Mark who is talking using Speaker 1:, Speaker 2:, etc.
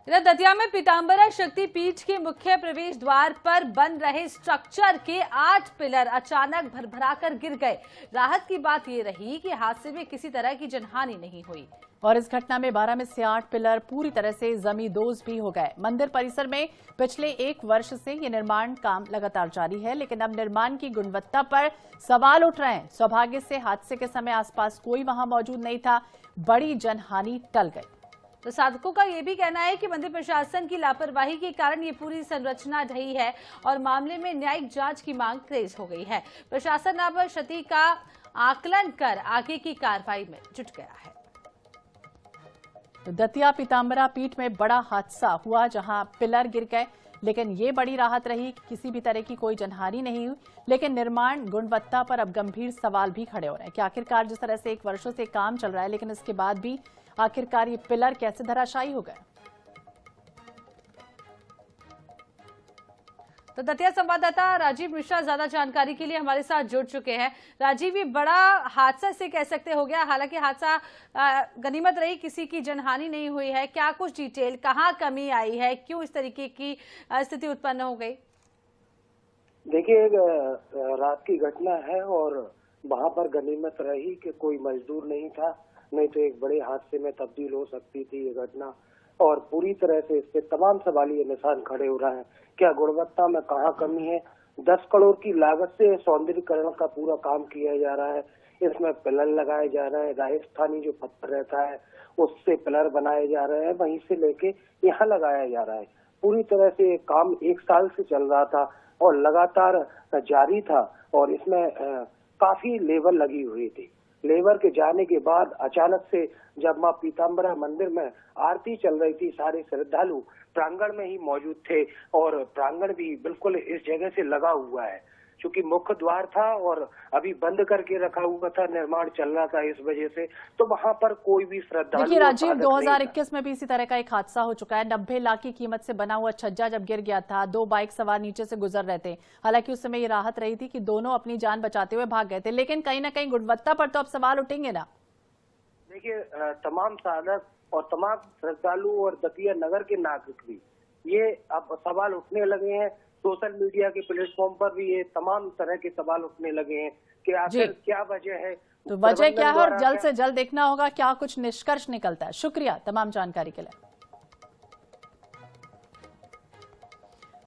Speaker 1: इधर दतिया में पीताम्बरा शक्ति पीठ के मुख्य प्रवेश द्वार पर बन रहे स्ट्रक्चर के 8 पिलर अचानक भरभराकर गिर गए। राहत की बात ये रही कि हादसे में किसी तरह की जनहानि नहीं हुई
Speaker 2: और इस घटना में 12 में से 8 पिलर पूरी तरह से जमींदोज भी हो गए। मंदिर परिसर में पिछले 1 वर्ष से ये निर्माण काम लगातार जारी है, लेकिन अब निर्माण की गुणवत्ता पर सवाल उठ रहे हैं। सौभाग्य से हादसे के समय आसपास कोई वहां मौजूद नहीं था। बड़ी जनहानि टल गई।
Speaker 1: तो साधकों का ये भी कहना है कि मंदिर प्रशासन की लापरवाही के कारण ये पूरी संरचना ढही है और मामले में न्यायिक जांच की मांग तेज हो गई है। प्रशासन अब क्षति का आकलन कर आगे की कार्रवाई में जुट गया है।
Speaker 2: तो दतिया पीताम्बरा पीठ में बड़ा हादसा हुआ, जहां पिलर गिर गए, लेकिन ये बड़ी राहत रही कि किसी भी तरह की कोई जनहानि नहीं हुई। लेकिन निर्माण गुणवत्ता पर अब गंभीर सवाल भी खड़े हो रहे हैं कि आखिरकार जिस तरह से 1 वर्षों से काम चल रहा है, लेकिन इसके बाद भी आखिरकार ये पिलर कैसे धराशायी हो गए।
Speaker 1: तो दतिया संवाददाता राजीव मिश्रा ज्यादा जानकारी के लिए हमारे साथ जुड़ चुके हैं। राजीव, ये बड़ा हादसा से कह सकते हो गया, हालांकि हादसा गनीमत रही, किसी की जनहानि नहीं हुई है। क्या कुछ डिटेल, कहां कमी आई है, क्यों इस तरीके की स्थिति उत्पन्न हो गई?
Speaker 3: देखिए, रात की घटना है और वहां पर गनीमत रही कि कोई मजदूर नहीं था, नहीं तो एक बड़े हादसे में तब्दील हो सकती थी ये घटना। और पूरी तरह से इस पे तमाम सवालिया निशान खड़े हो रहे हैं। क्या गुणवत्ता में कहाँ कमी है? 10 करोड़ की लागत से सौंदर्यीकरण का पूरा काम किया जा रहा है। इसमें पिलर लगाए जा रहे हैं, राजस्थानी जो पत्थर रहता है उससे पिलर बनाए जा रहे हैं, वहीं से लेके यहाँ लगाया जा रहा है। पूरी तरह से काम 1 साल से चल रहा था और लगातार जारी था और इसमें काफी लेबर लगी हुई थी। लेबर के जाने के बाद अचानक से जब मां पीताम्बरा मंदिर में आरती चल रही थी, सारे श्रद्धालु प्रांगण में ही मौजूद थे और प्रांगण भी बिल्कुल इस जगह से लगा हुआ है। क्योंकि मुख्य द्वार था और अभी बंद करके रखा हुआ था, निर्माण चल रहा था, इस वजह से तो वहां पर कोई भी श्रद्धालु।
Speaker 2: देखिए राजीव, 2021 में भी इसी तरह का एक हादसा हो चुका है। 90 लाख की कीमत से बना हुआ छज्जा जब गिर गया था, 2 बाइक सवार नीचे से गुजर रहे थे। हालांकि उस समय ये राहत रही थी कि दोनों अपनी जान बचाते हुए भाग गए थे, लेकिन कहीं ना कहीं गुणवत्ता पर तो अब सवाल उठेंगे ना।
Speaker 3: देखिए, तमाम साधक और तमाम श्रद्धालु और दतिया नगर के नागरिक भी ये अब सवाल उठने लगे हैं। सोशल मीडिया के प्लेटफॉर्म पर भी ये तमाम तरह के सवाल उठने लगे हैं कि आखिर क्या वजह है।
Speaker 2: तो वजह क्या है और जल्द से जल्द देखना होगा क्या कुछ निष्कर्ष निकलता है। शुक्रिया तमाम जानकारी के लिए।